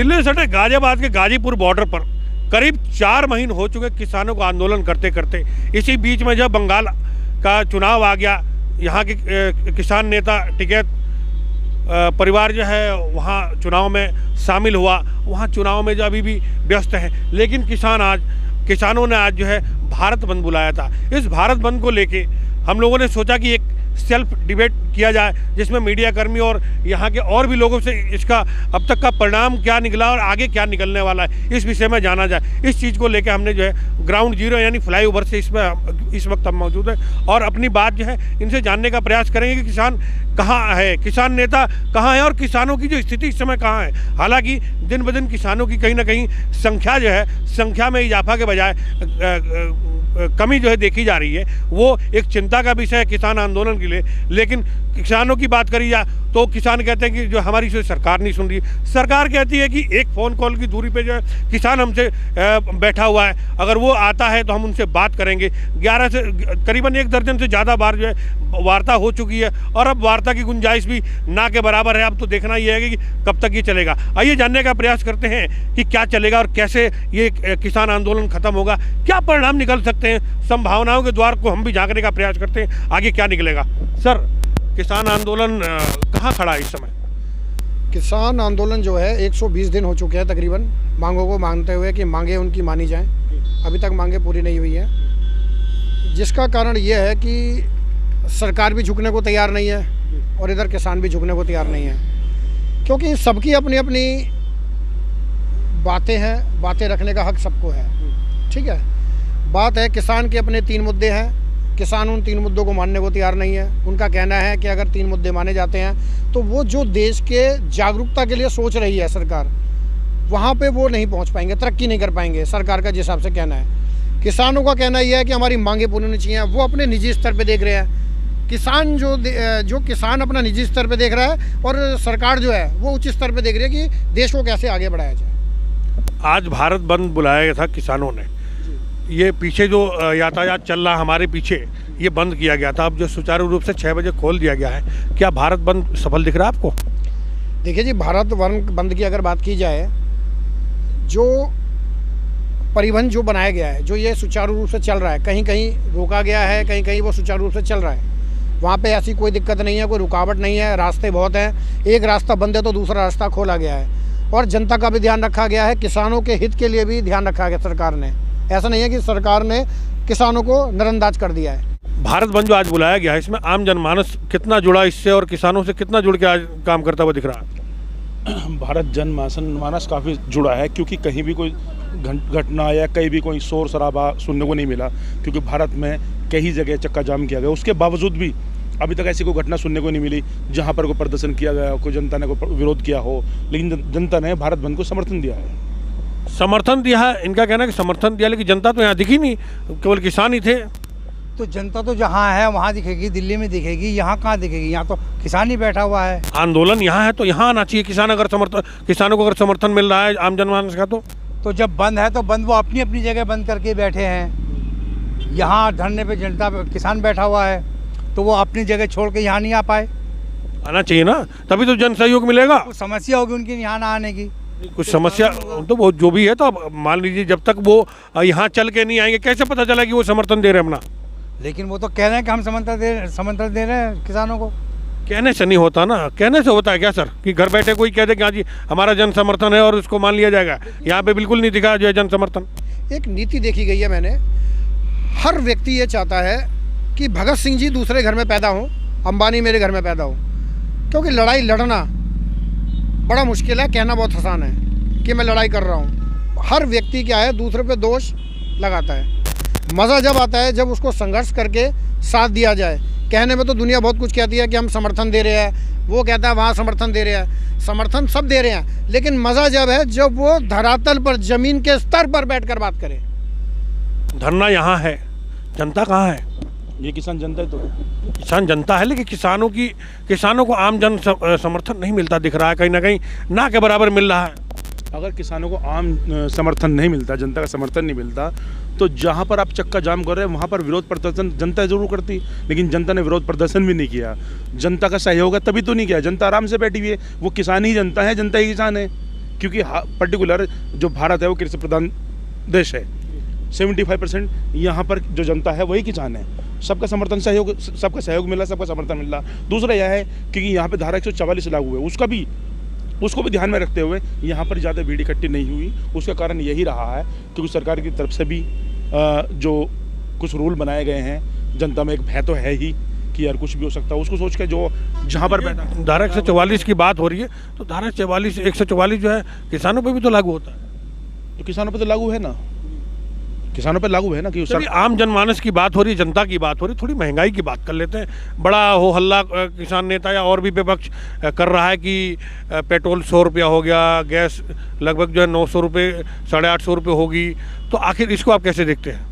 दिल्ली से सटे गाजियाबाद के गाजीपुर बॉर्डर पर करीब 4 महीने हो चुके किसानों को आंदोलन करते करते। इसी बीच में जब बंगाल का चुनाव आ गया, यहाँ के किसान नेता टिकैत परिवार जो है वहाँ चुनाव में शामिल हुआ। वहाँ चुनाव में जो अभी भी व्यस्त है, लेकिन किसानों ने आज जो है भारत बंद बुलाया था। इस भारत बंद को लेके हम लोगों ने सोचा कि एक सेल्फ डिबेट किया जाए, जिसमें मीडिया कर्मी और यहाँ के और भी लोगों से इसका अब तक का परिणाम क्या निकला और आगे क्या निकलने वाला है, इस विषय में जाना जाए। इस चीज़ को लेके हमने जो है ग्राउंड जीरो यानी फ्लाईओवर से इस वक्त हम मौजूद है और अपनी बात जो है इनसे जानने का प्रयास करेंगे कि किसान कहाँ है, किसान नेता कहाँ है और किसानों की जो स्थिति इस समय कहाँ है। हालांकि दिन ब दिन किसानों की कहीं ना कहीं संख्या में इजाफा के बजाय कमी जो है देखी जा रही है, वो एक चिंता का विषय है किसान आंदोलन के लिए। लेकिन किसानों की बात करी जाए तो किसान कहते हैं कि जो हमारी सरकार नहीं सुन रही। सरकार कहती है कि एक फ़ोन कॉल की दूरी पे जो है किसान हमसे बैठा हुआ है, अगर वो आता है तो हम उनसे बात करेंगे। 11 से करीबन 1 दर्जन से ज़्यादा बार जो है वार्ता हो चुकी है और अब वार्ता की गुंजाइश भी ना के बराबर है। अब तो देखना ये है कि कब तक ये चलेगा। आइए जानने का प्रयास करते हैं कि क्या चलेगा और कैसे ये किसान आंदोलन खत्म होगा, क्या परिणाम निकल सकते हैं। संभावनाओं के द्वार को हम भी झांकने का प्रयास करते हैं, आगे क्या निकलेगा। सर, किसान आंदोलन कहाँ खड़ा है इस समय? किसान आंदोलन जो है 120 दिन हो चुके हैं तकरीबन, मांगों को मांगते हुए कि मांगे उनकी मानी जाएं। अभी तक मांगे पूरी नहीं हुई हैं, जिसका कारण ये है कि सरकार भी झुकने को तैयार नहीं है और इधर किसान भी झुकने को तैयार नहीं है, क्योंकि सबकी अपनी अपनी बातें हैं। बातें रखने का हक सबको है, ठीक है। बात है किसान के अपने 3 मुद्दे हैं, किसान उन 3 मुद्दों को मानने को तैयार नहीं है। उनका कहना है कि अगर 3 मुद्दे माने जाते हैं तो वो जो देश के जागरूकता के लिए सोच रही है सरकार, वहाँ पे वो नहीं पहुँच पाएंगे, तरक्की नहीं कर पाएंगे सरकार का जिस हिसाब से कहना है। किसानों का कहना यह है कि हमारी मांगे पूरी होनी चाहिए। वो अपने निजी स्तर पे देख रहे हैं। किसान जो किसान अपना निजी स्तर पे देख रहा है और सरकार जो है वो उच्च स्तर पे देख रही है कि देश को कैसे आगे बढ़ाया जाए। आज भारत बंद बुलाया गया था किसानों ने। ये पीछे जो यातायात चल रहा हमारे पीछे, ये बंद किया गया था। अब जो सुचारू रूप से 6 बजे खोल दिया गया है, क्या भारत बंद सफल दिख रहा है आपको? देखिए जी, भारत बंद की अगर बात की जाए, जो परिवहन जो बनाया गया है, जो ये सुचारू रूप से चल रहा है, कहीं कहीं रोका गया है, कहीं कहीं वो सुचारू रूप से चल रहा है। वहाँ पे ऐसी कोई दिक्कत नहीं है, कोई रुकावट नहीं है। रास्ते बहुत हैं, एक रास्ता बंद है तो दूसरा रास्ता खोला गया है और जनता का भी ध्यान रखा गया है। किसानों के हित के लिए भी ध्यान रखा गया सरकार ने। ऐसा नहीं है कि सरकार ने किसानों को नजरअंदाज कर दिया है। भारत बंद जो आज बुलाया गया है, इसमें आम जनमानस कितना जुड़ा इससे और किसानों से कितना जुड़ के आज काम करता हुआ दिख रहा है? भारत जनमानस काफ़ी जुड़ा है, क्योंकि कहीं भी कोई घटना या कहीं भी कोई शोर शराबा सुनने को नहीं मिला, क्योंकि भारत में कई जगह चक्का जाम किया गया। उसके बावजूद भी अभी तक ऐसी कोई घटना सुनने को नहीं मिली जहाँ पर कोई प्रदर्शन किया गया हो, कोई जनता ने कोई विरोध किया हो। लेकिन जनता ने भारत बंद को समर्थन दिया है। समर्थन दिया है, इनका कहना है कि समर्थन दिया, लेकिन जनता तो यहाँ दिखी नहीं, केवल किसान ही थे। तो जनता तो जहाँ है वहाँ दिखेगी, दिल्ली में दिखेगी, यहाँ कहाँ दिखेगी? यहाँ तो किसान ही बैठा हुआ है। आंदोलन यहाँ है तो यहाँ आना चाहिए। किसानों को अगर समर्थन मिल रहा है आम जनमानस का, तो जब बंद है तो बंद वो अपनी अपनी जगह बंद करके बैठे हैं। यहाँ धरने पे जनता किसान बैठा हुआ है, तो वो अपनी जगह छोड़ के यहाँ नहीं आ पाए। आना चाहिए ना, तभी तो जन सहयोग मिलेगा। कुछ समस्या होगी उनकी यहाँ ना आने की, कुछ समस्या तो वो जो भी है, तो अब मान लीजिए जब तक वो यहाँ चल के नहीं आएंगे, कैसे पता चला कि वो समर्थन दे रहे हैं अपना? लेकिन वो तो कह रहे हैं कि हम समर्थन दे रहे हैं किसानों को। कहने से नहीं होता ना, कहने से होता है क्या सर कि घर बैठे कोई कह दे कि हाँ जी हमारा जन समर्थन है और उसको मान लिया जाएगा? यहाँ पे बिल्कुल नहीं दिखा जो है जन समर्थन। एक नीति देखी गई है मैंने, हर व्यक्ति ये चाहता है कि भगत सिंह जी दूसरे घर में पैदा हों, अंबानी मेरे घर में पैदा हो, क्योंकि लड़ाई लड़ना बड़ा मुश्किल है, कहना बहुत आसान है कि मैं लड़ाई कर रहा हूँ। हर व्यक्ति क्या है, दूसरे पे दोष लगाता है। मज़ा जब आता है जब उसको संघर्ष करके साथ दिया जाए। कहने में तो दुनिया बहुत कुछ कहती है कि हम समर्थन दे रहे हैं, वो कहता है वहाँ समर्थन दे रहे हैं। समर्थन सब दे रहे हैं, लेकिन मज़ा जब है जब वो धरातल पर, ज़मीन के स्तर पर बैठकर बात करे। धरना यहाँ है, जनता कहाँ है? ये किसान जनता है, तो किसान जनता है, लेकिन किसानों को आम जन समर्थन नहीं मिलता दिख रहा है, कहीं ना कहीं ना के बराबर मिल रहा है। अगर किसानों को आम समर्थन नहीं मिलता, जनता का समर्थन नहीं मिलता, तो जहाँ पर आप चक्का जाम कर रहे हैं वहाँ पर विरोध प्रदर्शन जनता जरूर करती, लेकिन जनता ने विरोध प्रदर्शन भी नहीं किया। जनता का सहयोग है तभी तो नहीं किया। जनता आराम से बैठी हुई है, वो किसान ही जनता है, जनता ही किसान है। क्योंकि पर्टिकुलर जो भारत है वो कृषि प्रधान देश है। 75% यहाँ पर जो जनता है वही किसान है। सबका सहयोग मिला, सबका समर्थन मिल रहा। दूसरा यह है कि यहाँ पे धारा 144 लागू है, उसको भी ध्यान में रखते हुए यहाँ पर ज़्यादा भीड़ इकट्ठी नहीं हुई। उसका कारण यही रहा है क्योंकि सरकार की तरफ से भी जो कुछ रूल बनाए गए हैं, जनता में एक भय तो है ही कि यार कुछ भी हो सकता है। उसको सोच के जो जहाँ पर बैठा, धारा 144 की बात हो रही है, तो धारा 144 जो है किसानों पे भी तो लागू होता है। तो किसानों पर तो लागू है ना, किसानों पर लागू है ना कि आम जनमानस की बात हो रही है, जनता की बात हो रही है, थोड़ी महंगाई की बात कर लेते हैं। बड़ा हो हल्ला किसान नेता या और भी विपक्ष कर रहा है कि पेट्रोल 100 रुपया हो गया, गैस लगभग जो है 900 रुपये 850 रुपये होगी। तो आखिर इसको आप कैसे देखते हैं?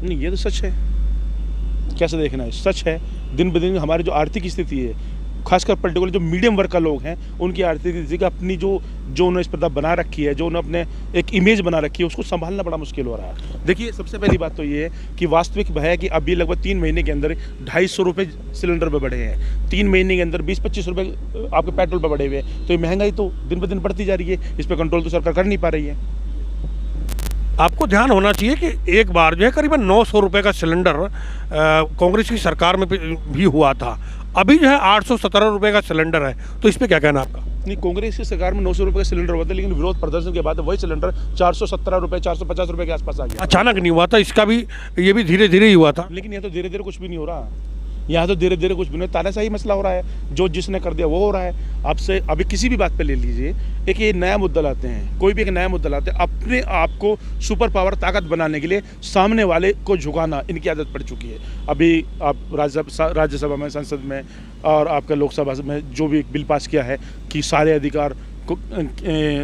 नहीं, ये तो सच है। कैसे देखना है, सच है। दिन ब दिन हमारी जो आर्थिक स्थिति है, खासकर पर्टिकुलर जो मीडियम वर्ग का लोग हैं, उनकी आर्थिक स्थिति का अपनी जो उन्होंने स्पर्धा बना रखी है, जो उन्होंने अपने एक इमेज बना रखी है, उसको संभालना बड़ा मुश्किल हो रहा है। देखिए, सबसे पहली बात तो ये है कि वास्तविक भय है कि अभी लगभग 3 महीने के अंदर 250 रुपये सिलेंडर पे बढ़े हैं। 3 महीने के अंदर 20-25 रुपये आपके पेट्रोल पर बढ़े हुए हैं। तो ये महंगाई तो दिन ब दिन बढ़ती जा रही है। इस पर कंट्रोल तो सरकार कर नहीं पा रही है। आपको ध्यान होना चाहिए कि एक बार जो है करीबन 900 रुपये का सिलेंडर कांग्रेस की सरकार में भी हुआ था। अभी जो है 817 रुपये का सिलेंडर है। तो इस पे क्या कहना आपका? नहीं, कांग्रेस की सरकार में 900 रुपये का सिलेंडर हुआ था, लेकिन विरोध प्रदर्शन के बाद वही सिलेंडर 417 रुपये 450 रुपये के आसपास आ गया। अचानक नहीं हुआ था, इसका भी ये भी धीरे धीरे ही हुआ था। लेकिन यह तो धीरे धीरे कुछ भी नहीं हो रहा। यहाँ तो धीरे धीरे कुछ भी नहीं, तानाशाही मसला हो रहा है। जो जिसने कर दिया वो हो रहा है। आपसे अभी किसी भी बात पे ले लीजिए, एक ये नया मुद्दा लाते हैं, कोई भी एक नया मुद्दा लाते हैं, अपने आप को सुपर पावर ताकत बनाने के लिए सामने वाले को झुकाना इनकी आदत पड़ चुकी है। अभी आप राज्यसभा में, संसद में और आपका लोकसभा में जो भी बिल पास किया है कि सारे अधिकार को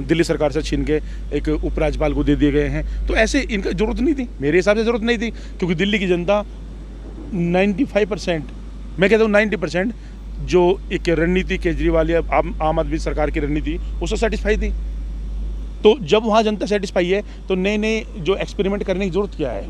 दिल्ली सरकार से छीन के एक उपराज्यपाल को दे दिए गए हैं, तो ऐसे इनका जरूरत नहीं थी। मेरे हिसाब से जरूरत नहीं थी, क्योंकि दिल्ली की जनता 95%, मैं कहता हूँ 90% जो एक रणनीति केजरीवाल या आम आदमी सरकार की रणनीति, उससे सेटिस्फाई थी। तो जब वहाँ जनता सेटिस्फाई है तो नए नए जो एक्सपेरिमेंट करने की जरूरत क्या है?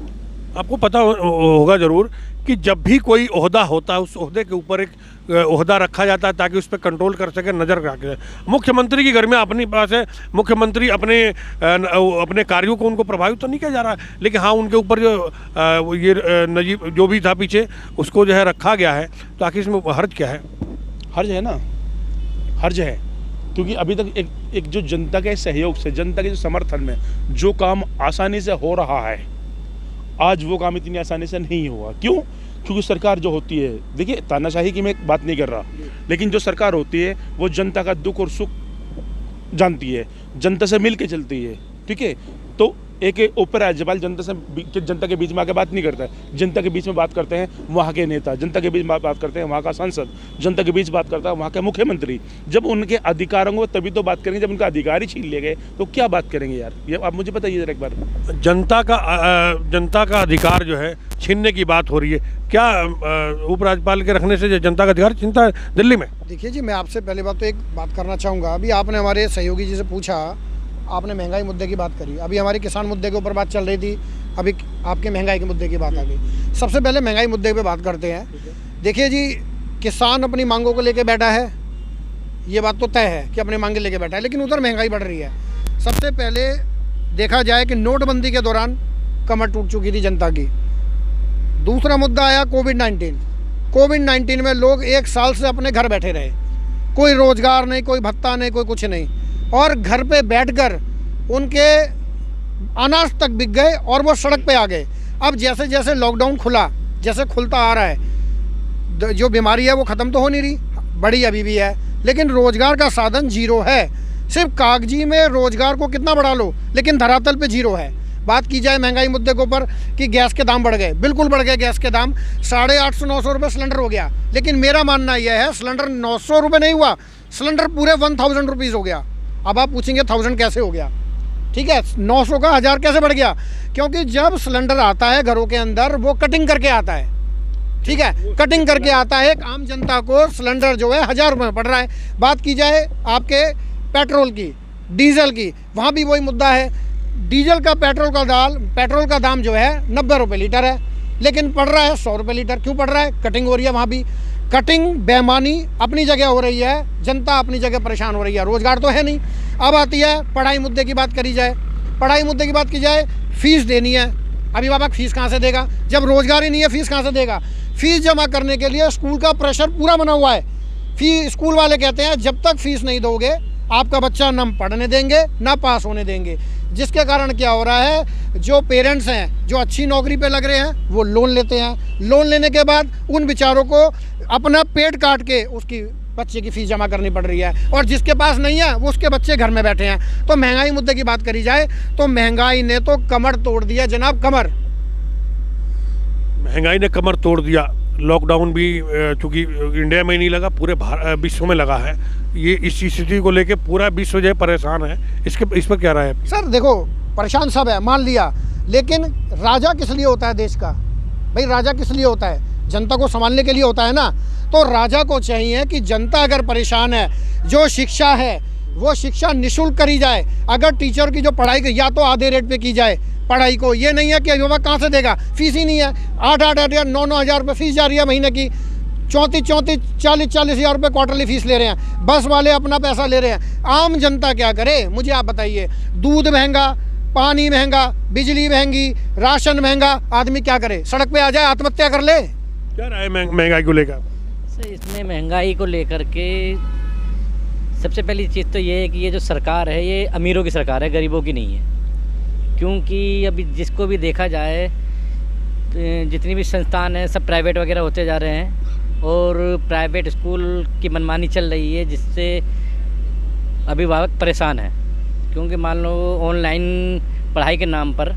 आपको पता होगा ज़रूर कि जब भी कोई ओहदा होता है, उस ओहदे के ऊपर एक ओहदा रखा जाता है ताकि उस पर कंट्रोल कर सके, नज़र रखे। मुख्यमंत्री की घर में अपनी पास है, मुख्यमंत्री अपने कार्यों को उनको प्रभावित तो नहीं किया जा रहा है, लेकिन हाँ उनके ऊपर जो ये नजीब जो भी था पीछे, उसको जो है रखा गया है। तो आखिर इसमें हर्ज क्या है? हर्ज है ना, हर्ज है, क्योंकि अभी तक एक जो जनता के सहयोग से, जनता के जो समर्थन में जो काम आसानी से हो रहा है, आज वो काम इतनी आसानी से नहीं हुआ। क्यों? क्योंकि सरकार जो होती है, देखिए तानाशाही की मैं बात नहीं कर रहा, लेकिन जो सरकार होती है वो जनता का दुख और सुख जानती है, जनता से मिल के चलती है। ठीक है, तो एक उपराज्यपाल जनता के बीच में आके बात नहीं करता है। जनता के बीच में बात करते हैं वहाँ के नेता, जनता के बीच में बात करते हैं वहाँ का सांसद, जनता के बीच बात करता है वहाँ के मुख्यमंत्री। जब उनके अधिकारों को तभी तो बात करेंगे, जब उनका अधिकार ही छीन लिए गए तो क्या बात करेंगे यार? ये आप मुझे बताइए जरा एक बार। जनता का अधिकार जो है छीनने की बात हो रही है, क्या उपराज्यपाल के रखने से जनता का अधिकार छीनता है दिल्ली में? देखिए जी, मैं आपसे पहले बात तो एक बात करना चाहूँगा। अभी आपने हमारे सहयोगी जी से पूछा, आपने महंगाई मुद्दे की बात करी, अभी हमारी किसान मुद्दे के ऊपर बात चल रही थी, अभी आपके महंगाई के मुद्दे की बात आ गई। सबसे पहले महंगाई मुद्दे पे बात करते हैं। देखिए जी, किसान अपनी मांगों को लेके बैठा है, ये बात तो तय है कि अपनी मांगें लेके बैठा है, लेकिन उधर महंगाई बढ़ रही है। सबसे पहले देखा जाए कि नोटबंदी के दौरान कमर टूट चुकी थी जनता की। दूसरा मुद्दा आया कोविड-19 में लोग 1 साल से अपने घर बैठे रहे, कोई रोजगार नहीं, कोई भत्ता नहीं, कोई कुछ नहीं, और घर पे बैठकर उनके अनाज तक बिक गए और वो सड़क पे आ गए। अब जैसे जैसे लॉकडाउन खुला, जैसे खुलता आ रहा है, जो बीमारी है वो ख़त्म तो हो नहीं रही, बड़ी अभी भी है, लेकिन रोज़गार का साधन जीरो है। सिर्फ कागजी में रोज़गार को कितना बढ़ा लो, लेकिन धरातल पे जीरो है। बात की जाए महंगाई मुद्दे के ऊपर कि गैस के दाम बढ़ गए, बिल्कुल बढ़ गए गैस के दाम, 850-900 रुपये सिलेंडर हो गया। लेकिन मेरा मानना यह है, सिलेंडर 900 रुपये नहीं हुआ, सिलेंडर पूरे 1000 रुपीज़ हो गया। अब आप पूछेंगे 1000 कैसे हो गया? ठीक है, 900 का 1000 कैसे बढ़ गया? क्योंकि जब सिलेंडर आता है घरों के अंदर, वो कटिंग करके आता है। ठीक है, कटिंग करके आता है। एक आम जनता को सिलेंडर जो है 1000 रुपये में पड़ रहा है। बात की जाए आपके पेट्रोल की, डीजल की, वहाँ भी वही मुद्दा है। डीजल का पेट्रोल का दाम जो है 90 रुपये लीटर है, लेकिन पड़ रहा है 100 रुपये लीटर। क्यों पड़ रहा है? कटिंग हो रही है वहाँ भी। कटिंग बेईमानी अपनी जगह हो रही है, जनता अपनी जगह परेशान हो रही है, रोज़गार तो है नहीं। अब आती है पढ़ाई मुद्दे की बात करी जाए, पढ़ाई मुद्दे की बात की जाए, फ़ीस देनी है, अभिभावक फ़ीस कहाँ से देगा जब रोज़गार ही नहीं है, फ़ीस कहाँ से देगा। फ़ीस जमा करने के लिए स्कूल का प्रेशर पूरा बना हुआ है। स्कूल वाले कहते हैं जब तक फ़ीस नहीं दोगे आपका बच्चा ना पढ़ने देंगे ना पास होने देंगे, जिसके कारण क्या हो रहा है, जो पेरेंट्स हैं जो अच्छी नौकरी पे लग रहे हैं वो लोन लेते हैं, लोन लेने के बाद उन बेचारों को अपना पेट काट के उसकी बच्चे की फ़ीस जमा करनी पड़ रही है, और जिसके पास नहीं है वो उसके बच्चे घर में बैठे हैं। तो महंगाई मुद्दे की बात करी जाए तो महंगाई ने तो कमर तोड़ दिया जनाब, कमर। महंगाई ने कमर तोड़ दिया। लॉकडाउन भी चूँकि इंडिया में ही नहीं लगा, पूरे विश्व में लगा है। ये इस स्थिति को लेके पूरा विश्व जो है परेशान है। इस पर क्या राय है? सर देखो, परेशान सब है, मान लिया, लेकिन राजा किस लिए होता है देश का? भाई राजा किस लिए होता है? जनता को संभालने के लिए होता है ना। तो राजा को चाहिए कि जनता अगर परेशान है, जो शिक्षा है वो शिक्षा निःशुल्क करी जाए। अगर टीचर की जो पढ़ाई या तो आधे रेट पे की जाए पढ़ाई को, ये नहीं है कि अभिभावक कहाँ से देगा, फीस ही नहीं है। 8-8 हज़ार 9-9 हज़ार रुपये फीस जा रही है महीने की, 34-34 40-40 हज़ार रुपये क्वार्टरली फीस ले रहे हैं। बस वाले अपना पैसा ले रहे हैं, आम जनता क्या करे मुझे आप बताइए। दूध महंगा, पानी महंगा, बिजली महंगी, राशन महंगा, आदमी क्या करे? सड़क पे आ जाए, आत्महत्या कर ले। क्या राय है महंगाई को लेकर? सर इसमें महंगाई को लेकर के सबसे पहली चीज़ तो ये है कि ये जो सरकार है ये अमीरों की सरकार है, गरीबों की नहीं है। क्योंकि अभी जिसको भी देखा जाए जितनी भी संस्थान हैं सब प्राइवेट वगैरह होते जा रहे हैं, और प्राइवेट स्कूल की मनमानी चल रही है, जिससे अभिभावक परेशान है। क्योंकि मान लो ऑनलाइन पढ़ाई के नाम पर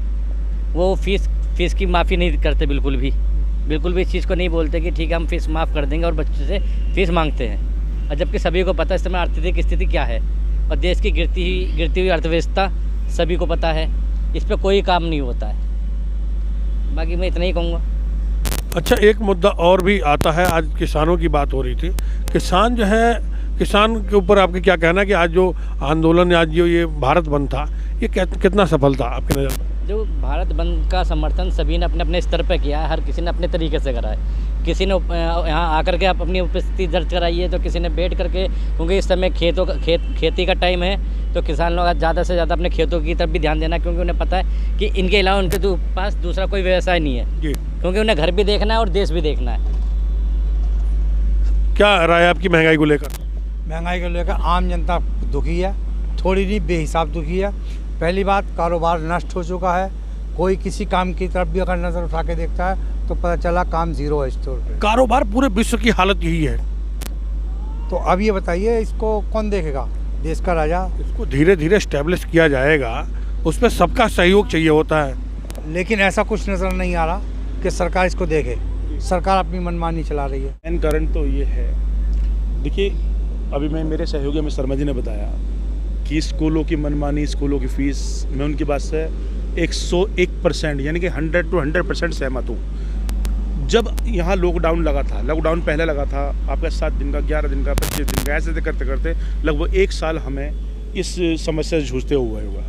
वो फ़ीस की माफ़ी नहीं करते, बिल्कुल भी इस चीज़ को नहीं बोलते कि ठीक है हम फ़ीस माफ़ कर देंगे, और बच्चे से फ़ीस मांगते हैं। और जबकि सभी को पता है इस समय आर्थिक स्थिति क्या है, और देश की गिरती हुई अर्थव्यवस्था सभी को पता है। इस पर कोई काम नहीं होता है। बाकी मैं इतना ही कहूँगा। अच्छा, एक मुद्दा और भी आता है। आज किसानों की बात हो रही थी। किसान जो है, किसान के ऊपर आपके क्या कहना है कि आज जो आंदोलन, आज जो ये भारत बंद था, ये कितना सफल था आपके नज़र में? जो भारत बंद का समर्थन सभी ने अपने अपने स्तर पर किया है, हर किसी ने अपने तरीके से करा है। किसी ने यहाँ आकर के अपनी उपस्थिति दर्ज कराई है, तो किसी ने बैठ करके, क्योंकि इस समय खेती का टाइम है, तो किसान लोग ज़्यादा से ज़्यादा अपने खेतों की तरफ भी ध्यान देना, क्योंकि उन्हें पता है कि इनके अलावा उनके पास दूसरा कोई व्यवसाय नहीं है जी। क्योंकि उन्हें घर भी देखना है और देश भी देखना है। क्या राय है आपकी महंगाई को लेकर? महंगाई को लेकर आम जनता दुखी है, थोड़ी नहीं बेहिसाब दुखी है। पहली बात, कारोबार नष्ट हो चुका है। कोई किसी काम की तरफ भी अगर नज़र उठा के देखता है तो पता चला काम ज़ीरो है स्टोर पे। कारोबार पूरे विश्व की हालत यही है। तो अब ये बताइए इसको कौन देखेगा? देश का राजा। इसको धीरे धीरे स्टैब्लिश किया जाएगा, उसमें सबका सहयोग चाहिए होता है। लेकिन ऐसा कुछ नज़र नहीं आ रहा कि सरकार इसको देखे। सरकार अपनी मनमानी चला रही है। मेन कारण तो ये है, देखिए अभी मेरे सहयोगी में शर्मा जी ने बताया कि स्कूलों की मनमानी, स्कूलों की फ़ीस, मैं उनकी बात से 101% यानी कि 100 to 100% सहमत हूँ। जब यहाँ लॉकडाउन लगा था, लॉकडाउन पहले लगा था आपका 7 दिन का, 11 दिन का, 25 दिन का, ऐसे करते करते लगभग 1 साल हमें इस समस्या से जूझते हुए हुआ।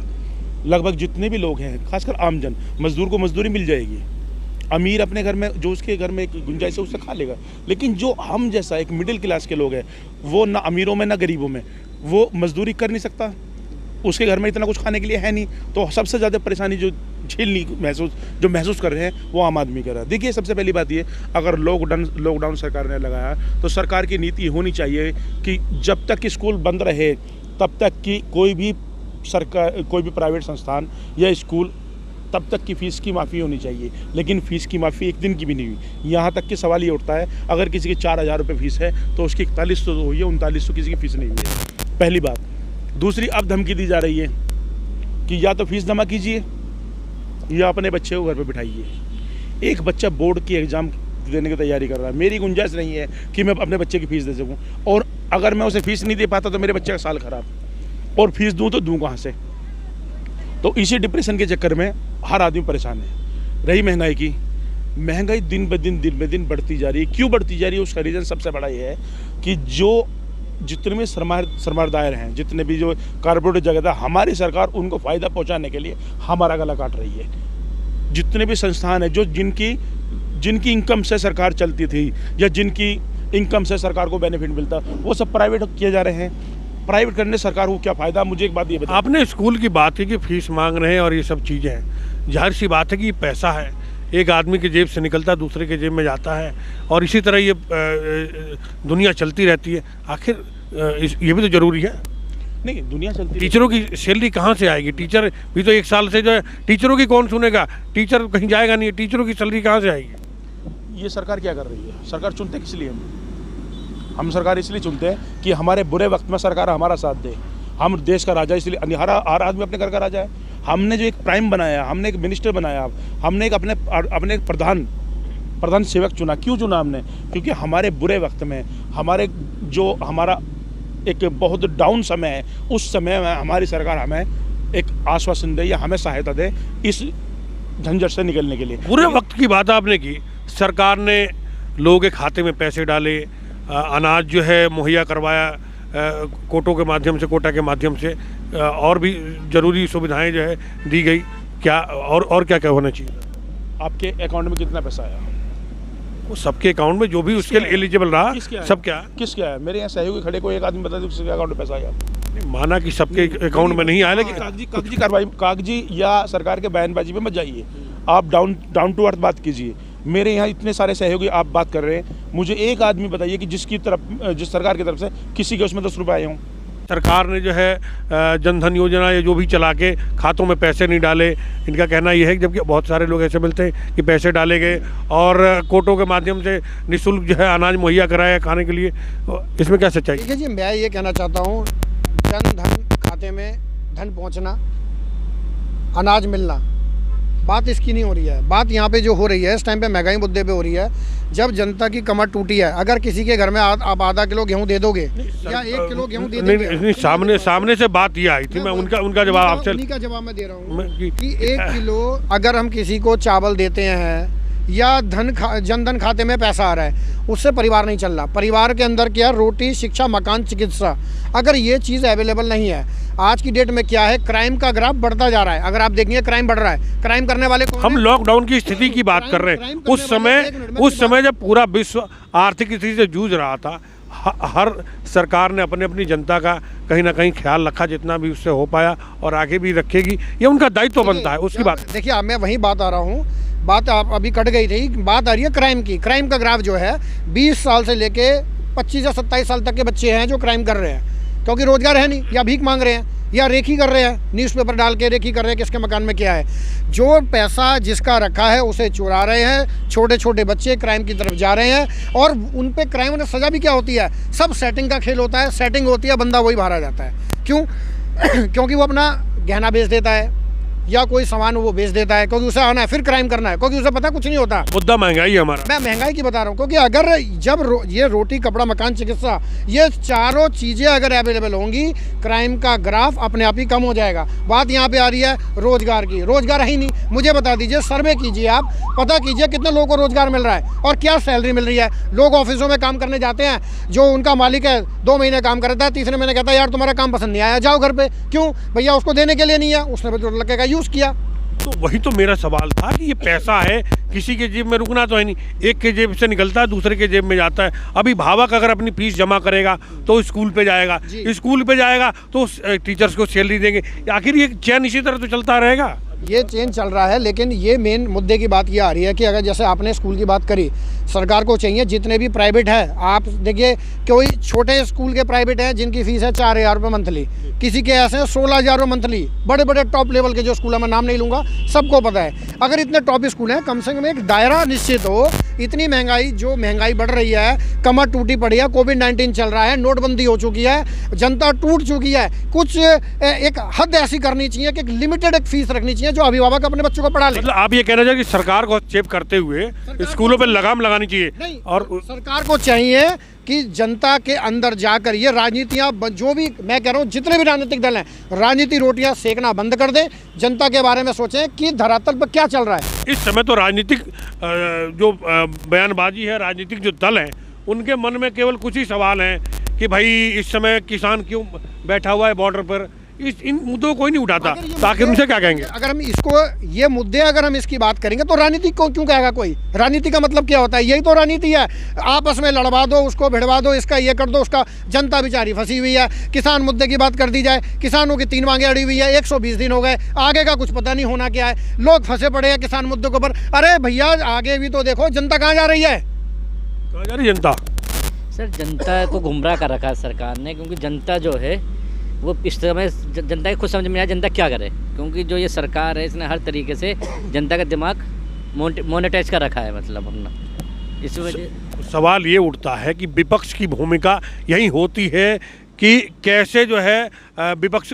लगभग जितने भी लोग हैं, खासकर आमजन, मजदूर को मजदूरी मिल जाएगी, अमीर अपने घर में जो उसके घर में एक गुंजाइश है उससे खा लेगा, लेकिन जो हम जैसा एक मिडिल क्लास के लोग हैं, वो ना अमीरों में ना गरीबों में, वो मजदूरी कर नहीं सकता, उसके घर में इतना कुछ खाने के लिए है नहीं। तो सबसे ज़्यादा परेशानी जो महसूस कर रहे हैं वो आम आदमी कर रहा है। देखिए सबसे पहली बात ये, अगर लॉकडाउन सरकार ने लगाया तो सरकार की नीति होनी चाहिए कि जब तक कि स्कूल बंद रहे तब तक कि कोई भी प्राइवेट संस्थान या स्कूल, तब तक की फ़ीस की माफ़ी होनी चाहिए। लेकिन फ़ीस की माफ़ी एक दिन की भी नहीं हुई। यहाँ तक कि सवाल ये उठता है, अगर किसी की 4000 रुपये फ़ीस है तो उसकी 4100 तो हुई है, 3900 किसी की फ़ीस नहीं हुई है। पहली बात। दूसरी, अब धमकी दी जा रही है कि या तो फ़ीस जमा कीजिए या अपने बच्चे को घर पे बिठाइए। एक बच्चा बोर्ड की एग्ज़ाम देने की तैयारी कर रहा है, मेरी गुंजाइश नहीं है कि मैं अपने बच्चे की फ़ीस दे सकूं, और अगर मैं उसे फ़ीस नहीं दे पाता तो मेरे बच्चे का साल ख़राब, और फीस दूँ तो दूँ कहाँ से? तो इसी डिप्रेशन के चक्कर में हर आदमी परेशान है। रही महंगाई की, महंगाई दिन ब दिन बढ़ती जा रही है। क्यों बढ़ती जा रही है? उसका रीज़न सबसे बड़ा ये है कि जो जितने भी सरमादार हैं, जितने भी जो कारपोरेट जगत है, हमारी सरकार उनको फ़ायदा पहुंचाने के लिए हमारा गला काट रही है। जितने भी संस्थान हैं जो जिनकी इनकम से सरकार चलती थी, या जिनकी इनकम से सरकार को बेनिफिट मिलता, वो सब प्राइवेट किए जा रहे हैं। प्राइवेट करने से सरकार को क्या फ़ायदा? मुझे एक बात ये बताइए। आपने स्कूल की बात की कि फीस मांग रहे हैं और ये सब चीज़ें हैं, जाहिर सी बात है कि ये पैसा है, एक आदमी की जेब से निकलता है दूसरे के जेब में जाता है, और इसी तरह ये दुनिया चलती रहती है। आखिर ये भी तो ज़रूरी है। नहीं, दुनिया चलती है। टीचरों की सैलरी कहाँ से आएगी? टीचर भी तो एक साल से जो है, टीचरों की कौन सुनेगा? टीचर कहीं जाएगा नहीं, टीचरों की सैलरी कहाँ से आएगी? ये सरकार क्या कर रही है? सरकार चुनते किस लिए हम सरकार इसलिए चुनते हैं कि हमारे बुरे वक्त में सरकार हमारा साथ दे। हम देश का राजा, इसलिए हर आदमी अपने घर का राजा है। हमने जो एक प्राइम बनाया, हमने एक मिनिस्टर बनाया, हमने एक अपने एक प्रधान सेवक चुना। क्यों चुना हमने? क्योंकि हमारे बुरे वक्त में, हमारा एक बहुत डाउन समय है, उस समय में हमारी सरकार हमें एक आश्वासन दे या हमें सहायता दे इस झंझट से निकलने के लिए। बुरे वक्त की बात आपने की, सरकार ने लोगों के खाते में पैसे डाले, अनाज जो है मुहैया करवाया कोटा के माध्यम से, और भी ज़रूरी सुविधाएं जो है दी गई। क्या और क्या क्या होना चाहिए? आपके अकाउंट में कितना पैसा आया? वो सबके अकाउंट में जो भी उसके लिए एलिजिबल रहा, सब क्या है? किसका है? मेरे यहाँ सहयोगी खड़े, कोई एक आदमी बता दो किसके अकाउंट में पैसा आया? माना कि सबके अकाउंट में नहीं आया, लेकिन कागजी कार्रवाई, कागजी या सरकार के बयानबाजी में मत जाइए। आप डाउन टू अर्थ बात कीजिए। मेरे यहाँ इतने सारे सहयोगी आप बात कर रहे हैं, मुझे एक आदमी बताइए कि जिस सरकार की तरफ से किसी के उसमें 10 रुपये आए हों। सरकार ने जो है जनधन योजना या जो भी चला के खातों में पैसे नहीं डाले, इनका कहना यह है कि जबकि बहुत सारे लोग ऐसे मिलते हैं कि पैसे डाले गए और कोटों के माध्यम से निःशुल्क जो है अनाज मुहैया कराया खाने के लिए। इसमें क्या सच्चाई? देखिए जी, मैं ये कहना चाहता हूँ, जनधन खाते में धन पहुँचना, अनाज मिलना, बात इसकी नहीं हो रही है। बात यहाँ पे जो हो रही है इस टाइम पे महंगाई मुद्दे पे हो रही है। जब जनता की कमर टूटी है, अगर किसी के घर में आप आधा किलो गेहूं दे दोगे या 1 किलो गेहूं दे दोगे, नहीं, सामने से बात ये आई थी, मैं उनका जवाब आपसे, उन्हीं का जवाब मैं दे रहा हूँ कि 1 किलो अगर हम किसी को चावल देते हैं या जनधन खाते में पैसा आ रहा है, उससे परिवार नहीं चल रहा। परिवार के अंदर क्या? रोटी, शिक्षा, मकान, चिकित्सा। अगर ये चीज़ अवेलेबल नहीं है, आज की डेट में क्या है, क्राइम का ग्राफ बढ़ता जा रहा है। अगर आप देखेंगे क्राइम बढ़ रहा है, क्राइम करने वाले कौन? हम लॉकडाउन की स्थिति की बात कर रहे हैं। उस समय जब पूरा विश्व आर्थिक स्थिति से जूझ रहा था, हर सरकार ने अपनी जनता का कहीं ना कहीं ख्याल रखा, जितना भी उससे हो पाया, और आगे भी रखेगी। ये उनका दायित्व बनता है। उसकी बात देखिए, मैं वहीं बात आ रहा हूँ। बात आप अभी कट गई थी, बात आ रही है क्राइम की। क्राइम का ग्राफ जो है 20 साल से लेके 25 या 27 साल तक के बच्चे हैं जो क्राइम कर रहे हैं, क्योंकि रोजगार है नहीं, या भीख मांग रहे हैं या रेखी कर रहे हैं, न्यूज़पेपर डाल के रेखी कर रहे हैं किसके मकान में क्या है। जो पैसा जिसका रखा है उसे चुरा रहे हैं। छोटे छोटे बच्चे क्राइम की तरफ जा रहे हैं, और उन पे क्राइम में सज़ा भी क्या होती है? सब सेटिंग का खेल होता है, सेटिंग होती है, बंदा वही बाहर आ जाता है। क्यों? क्योंकि वो अपना गहना बेच देता है या कोई सामान वो बेच देता है, क्योंकि उसे आना है फिर क्राइम करना है, क्योंकि उसे पता कुछ नहीं होता। मुद्दा महंगाई है हमारा। मैं महंगाई की बता रहा हूँ, क्योंकि अगर ये रोटी, कपड़ा, मकान, चिकित्सा, ये चारों चीज़ें अगर अवेलेबल होंगी, क्राइम का ग्राफ अपने आप ही कम हो जाएगा। बात यहाँ पे आ रही है रोजगार की। रोजगार है ही नहीं। मुझे बता दीजिए, सर्वे कीजिए, आप पता कीजिए कितने लोगों को रोजगार मिल रहा है और क्या सैलरी मिल रही है। लोग ऑफिसों में काम करने जाते हैं, जो उनका मालिक है 2 महीने काम करता है, तीसरे महीने कहता है यार तुम्हारा काम पसंद नहीं आया, जाओ घर पे। क्यों भैया? उसको देने के लिए नहीं है, उसने लड़के का यूज़ किया। तो वही तो मेरा सवाल था कि ये पैसा है, किसी के जेब में रुकना तो है नहीं, एक के जेब से निकलता है दूसरे के जेब में जाता है। अभी भावक अगर अपनी फीस जमा करेगा तो स्कूल पे जाएगा, स्कूल पे जाएगा तो टीचर्स को सैलरी देंगे। आखिर ये चैन इसी तरह तो चलता रहेगा। ये चेंज चल रहा है, लेकिन ये मेन मुद्दे की बात ये आ रही है कि अगर जैसे आपने स्कूल की बात करी, सरकार को चाहिए जितने भी प्राइवेट है, आप देखिए कोई छोटे स्कूल के प्राइवेट हैं जिनकी फीस है 4000 रुपये मंथली, किसी के ऐसे हैं 16000 रुपये मंथली। बड़े बड़े टॉप लेवल के जो स्कूल है, मैं नाम नहीं लूँगा, सबको पता है। अगर इतने टॉप स्कूल हैं, कम से कम एक दायरा निश्चित हो। इतनी महंगाई, जो महंगाई बढ़ रही है, कमर टूटी पड़ी है, कोविड-19 चल रहा है, नोटबंदी हो चुकी है, जनता टूट चुकी है। कुछ एक हद ऐसी करनी चाहिए कि एक लिमिटेड एक फीस रखनी चाहिए जो अभिभावक अपने बच्चों को पढ़ा ले। मतलब आप ये कहना चाहिए कि सरकार को हस्तक्षेप करते हुए स्कूलों पर लगाम लगानी चाहिए, और सरकार को चाहिए कि जनता के अंदर जाकर ये राजनीतियाँ, जो भी मैं कह रहा हूँ, जितने भी राजनीतिक दल हैं, राजनीति रोटियाँ सेकना बंद कर दें, जनता के बारे में सोचें कि धरातल पर क्या चल रहा है। इस समय तो राजनीतिक जो बयानबाजी है, राजनीतिक जो दल हैं, उनके मन में केवल कुछ ही सवाल हैं कि भाई इस समय किसान क्यों बैठा हुआ है बॉर्डर पर, इन मुद्दों को कोई नहीं उठाता, अगर ये तो आखिर मुद्दे- उनसे क्या कहेंगे? अगर हम इसको ये मुद्दे अगर हम इसकी बात करेंगे तो राजनीति को क्यों कहेगा कोई? राजनीति का मतलब क्या होता है? यही तो राजनीति है, आपस में लड़वा दो, उसको भिड़वा दो, इसका ये कर दो, उसका। जनता बेचारी फंसी हुई है। किसान मुद्दे की बात कर दी जाए, किसानों की 3 मांगे अड़ी हुई है, 120 दिन हो गए, आगे का कुछ पता नहीं होना क्या है। लोग फंसे पड़े हैं किसान मुद्दों के ऊपर। अरे भैया आगे भी तो देखो, जनता कहाँ जा रही है? कहा जा रही जनता सर जनता को गुमराह कर रखा है सरकार ने, क्योंकि जनता जो है वो इस समय जनता की खुद समझ में आया जनता क्या करे, क्योंकि जो ये सरकार है इसने हर तरीके से जनता का दिमाग मोनेटाइज कर रखा है, मतलब अपना। इस वजह सवाल ये उठता है कि विपक्ष की भूमिका यही होती है कि कैसे जो है विपक्ष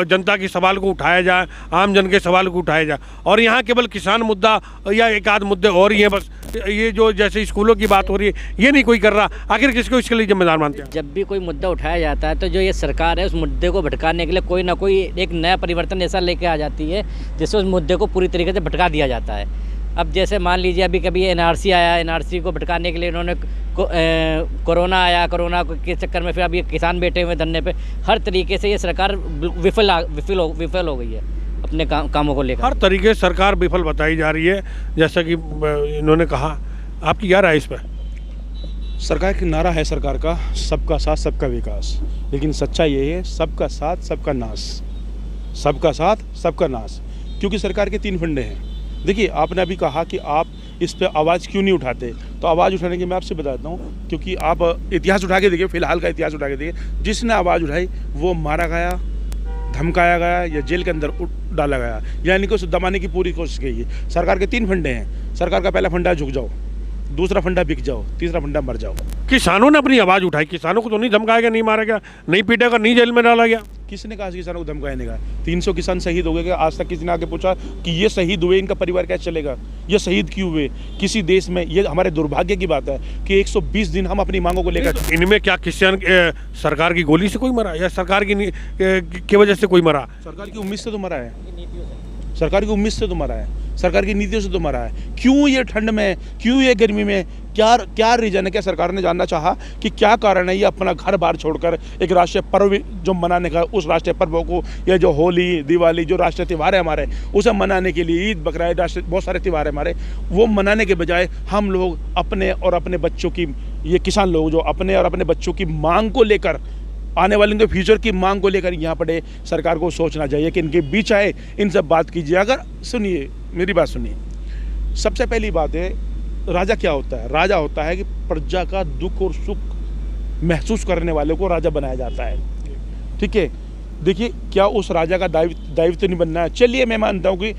जनता के सवाल को उठाया जाए, आम जन के सवाल को उठाया जाए, और यहाँ केवल किसान मुद्दा या एक आध मुद्दे और ही हैं बस। ये जो जैसे स्कूलों की बात हो रही है ये नहीं कोई कर रहा, आखिर किसको इसके लिए जिम्मेदार मानते हैं? जब भी कोई मुद्दा उठाया जाता है तो जो ये सरकार है उस मुद्दे को भटकाने के लिए कोई ना कोई एक नया परिवर्तन ऐसा लेके आ जाती है जिससे उस मुद्दे को पूरी तरीके से भटका दिया जाता है। अब जैसे मान लीजिए अभी कभी एनआरसी आया, एनआरसी को भटकाने के लिए इन्होंने कोरोना आया, कोरोना के चक्कर में फिर अब ये किसान बैठे हुए धरने पे। हर तरीके से ये सरकार विफल हो गई है अपने कामों को लेकर। हर तरीके से सरकार विफल बताई जा रही है, जैसा कि इन्होंने कहा। आपकी क्या राय इस पर? सरकार का नारा है सरकार का, सबका साथ सबका विकास, लेकिन सच्चाई ये है सबका साथ सबका नाश, सबका साथ सबका नाश। क्योंकि सरकार के 3 फंडे हैं। देखिए, आपने अभी कहा कि आप इस पे आवाज़ क्यों नहीं उठाते, तो आवाज़ उठाने की मैं आपसे बताता हूँ, क्योंकि आप इतिहास उठा के देखिए, फिलहाल का इतिहास उठा के देखिए, जिसने आवाज़ उठाई वो मारा गया, धमकाया गया या जेल के अंदर डाला गया, यानी कि उसे दबाने की पूरी कोशिश की है। सरकार के 3 फंडे हैं। सरकार का पहला फंडा झुक जाओ, दूसरा फंडा बिक जाओ, तीसरा फंडा मर जाओ। किसानों ने अपनी आवाज़ उठाई, किसानों को तो नहीं धमकाया गया, नहीं मारा गया, नहीं पीटा गया, नहीं जेल में डाला गया। किसने कहा किसानों को धमकाने का? 300 किसान शहीद हो गए क्या? आज तक किसी ने आके पूछा कि ये शहीद हुए, इनका परिवार कैसे चलेगा, ये शहीद क्यों हुए किसी देश में? ये हमारे दुर्भाग्य की बात है कि 120 दिन हम अपनी मांगों को लेकर। इनमें क्या किसान सरकार की गोली से कोई मरा या सरकार की वजह से कोई मरा? सरकार की उम्मीद से तो मरा है, सरकार की उम्मीद से तो मरा है, सरकार की नीतियों से तो मरा है। क्यों ये ठंड में, क्यों ये गर्मी में, क्या रीजन है? क्या सरकार ने जानना चाहा कि क्या कारण है ये अपना घर बार छोड़कर एक राष्ट्रीय पर्व जो मनाने का, उस राष्ट्रीय पर्वों को, या जो होली दिवाली जो राष्ट्रीय त्यौहार है हमारे, उसे मनाने के लिए, ईद बकरा ईद, राष्ट्रीय बहुत सारे त्यौहार है हमारे, वो मनाने के बजाय हम लोग अपने और अपने बच्चों की, ये किसान लोग जो अपने और अपने बच्चों की मांग को लेकर, आने वाले इनके फ्यूचर की मांग को लेकर यहाँ पड़े, सरकार को सोचना चाहिए कि इनके बीच आए, इनसे बात कीजिए। अगर सुनिए मेरी बात सुनिए, सबसे पहली बात है, राजा क्या होता है? राजा होता है कि प्रजा का दुख और सुख महसूस करने वाले को राजा बनाया जाता है, ठीक है? देखिए, क्या उस राजा का दायित्व नहीं बनना है? चलिए मैं मानता हूँ कि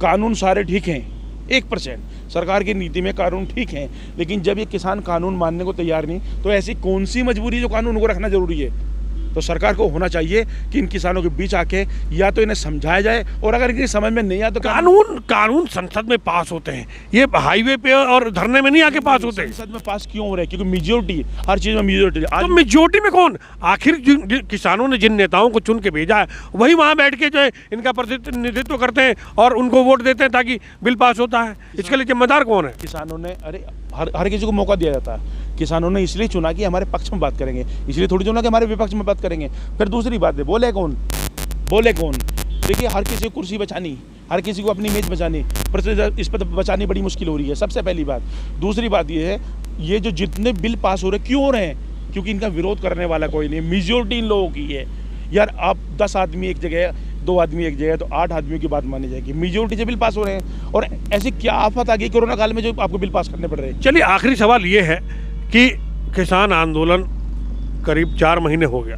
कानून सारे ठीक हैं, 1% सरकार की नीति में कानून ठीक है, लेकिन जब ये किसान कानून मानने को तैयार नहीं, तो ऐसी कौन सी मजबूरी जो कानून को रखना जरूरी है? तो सरकार को होना चाहिए कि इन किसानों के बीच आके या तो इन्हें समझाया जाए, और अगर इनकी समझ में नहीं आया तो कानून संसद में पास होते हैं, ये हाईवे पे और धरने में नहीं आके पास होते हैं। संसद में पास क्यों हो रहे हैं? क्योंकि मेजोरिटी, हर चीज में मेजोरिटी। तो मेजोरिटी में कौन? आखिर किसानों ने जिन नेताओं को चुन के भेजा है वही वहाँ बैठ के जो है इनका प्रतिनिधित्व करते हैं और उनको वोट देते हैं ताकि बिल पास होता है। इसके लिए जिम्मेदार कौन है? किसानों ने, अरे हर किसी को मौका दिया जाता है। किसानों ने इसलिए चुना कि हमारे पक्ष में बात करेंगे, इसलिए थोड़ी चुना कि हमारे विपक्ष में बात करेंगे। फिर दूसरी बात है, बोले कौन? देखिए, हर किसी को कुर्सी बचानी, हर किसी को अपनी इमेज बचानी, इस पर बचानी बड़ी मुश्किल हो रही है, सबसे पहली बात। दूसरी बात ये है, ये जो जितने बिल पास हो रहे क्यों हो रहे हैं? क्योंकि इनका विरोध करने वाला कोई नहीं, मेजोरिटी इन लोगों की है। यार, आप 10 आदमी एक जगह, 2 आदमी एक जगह, तो 8 आदमियों की बात मानी जाएगी। मेजोरिटी से बिल पास हो रहे हैं, और ऐसी क्या आफत आ गई कोरोना काल में जो आपको बिल पास करने पड़ रहे हैं? चलिए, आखिरी सवाल ये है कि किसान आंदोलन करीब 4 महीने हो गया,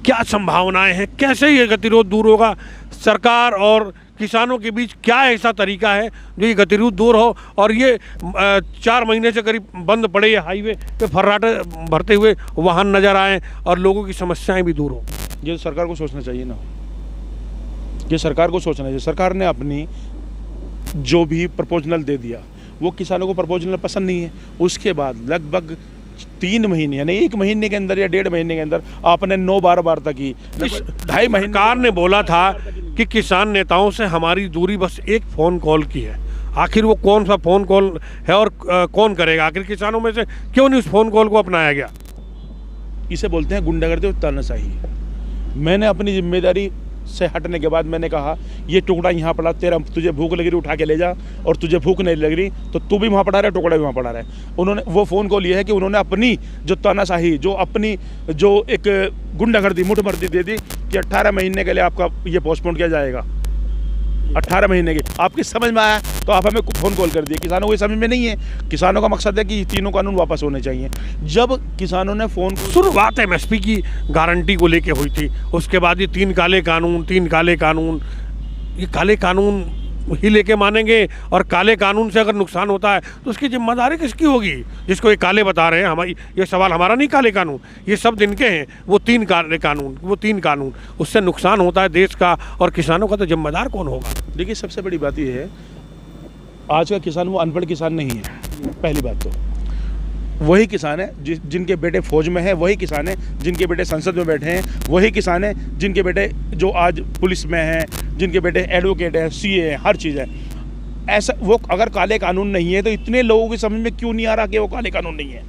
क्या संभावनाएं हैं, कैसे ये गतिरोध दूर होगा? सरकार और किसानों के बीच क्या ऐसा तरीका है जो ये गतिरोध दूर हो और ये 4 महीने से करीब बंद पड़े ये हाईवे पे फर्राटे भरते हुए वाहन नजर आए और लोगों की समस्याएं भी दूर हो? ये सरकार को सोचना चाहिए ना, ये सरकार को सोचना चाहिए। सरकार ने अपनी जो भी प्रपोजल दे दिया, वो किसानों को प्रपोजल पसंद नहीं है। उसके बाद लगभग 3 महीने, यानी 1 महीने के अंदर या 1.5 महीने के अंदर आपने 9-12 बार तक की, 2.5 महीने सरकार ने बोला था कि किसान नेताओं से हमारी दूरी बस एक फ़ोन कॉल की है। आखिर वो कौन सा फ़ोन कॉल है और कौन करेगा? आखिर किसानों में से क्यों नहीं उस फ़ोन कॉल को अपनाया गया? इसे बोलते हैं गुंडागर्दी और तानाशाही। मैंने अपनी जिम्मेदारी से हटने के बाद मैंने कहा ये टुकड़ा यहाँ पड़ा, तेरा तुझे भूख लग रही उठा के ले जा, और तुझे भूख नहीं लग रही तो तू भी वहाँ पड़ा रहा, टुकड़ा भी वहाँ पड़ा रहा। उन्होंने वो फ़ोन कॉल ये है कि उन्होंने अपनी जो तानाशाही, जो अपनी जो एक गुंडागर्दी, मुठभर्ती दे दी कि 18 महीने के लिए आपका ये पोस्टपोन किया जाएगा। 18 महीने की आपकी समझ में आया तो आप हमें फ़ोन कॉल कर दिए। किसानों को ये समझ में नहीं है। किसानों का मकसद है कि तीनों कानून वापस होने चाहिए। जब किसानों ने फ़ोन शुरुआत एमएसपी की गारंटी को लेके हुई थी, उसके बाद ये तीन काले कानून, ये काले कानून ही लेके मानेंगे, और काले कानून से अगर नुकसान होता है तो उसकी जिम्मेदारी किसकी होगी? जिसको ये काले बता रहे हैं, हमारी ये सवाल हमारा नहीं, काले कानून ये सब दिन के हैं, वो तीन कानून उससे नुकसान होता है देश का और किसानों का, तो जिम्मेदार कौन होगा? देखिए, सबसे बड़ी बात ये है, आज का किसान वो अनपढ़ किसान नहीं है। पहली बात तो वही किसान है जिनके बेटे फौज में है, वही किसान है जिनके बेटे संसद में बैठे हैं, वही किसान है जिनके बेटे जो आज पुलिस में हैं, जिनके बेटे एडवोकेट हैं, सीए हैं, हर चीज़ है। ऐसा वो अगर काले कानून नहीं है तो इतने लोगों की समझ में क्यों नहीं आ रहा कि वो काले कानून नहीं है?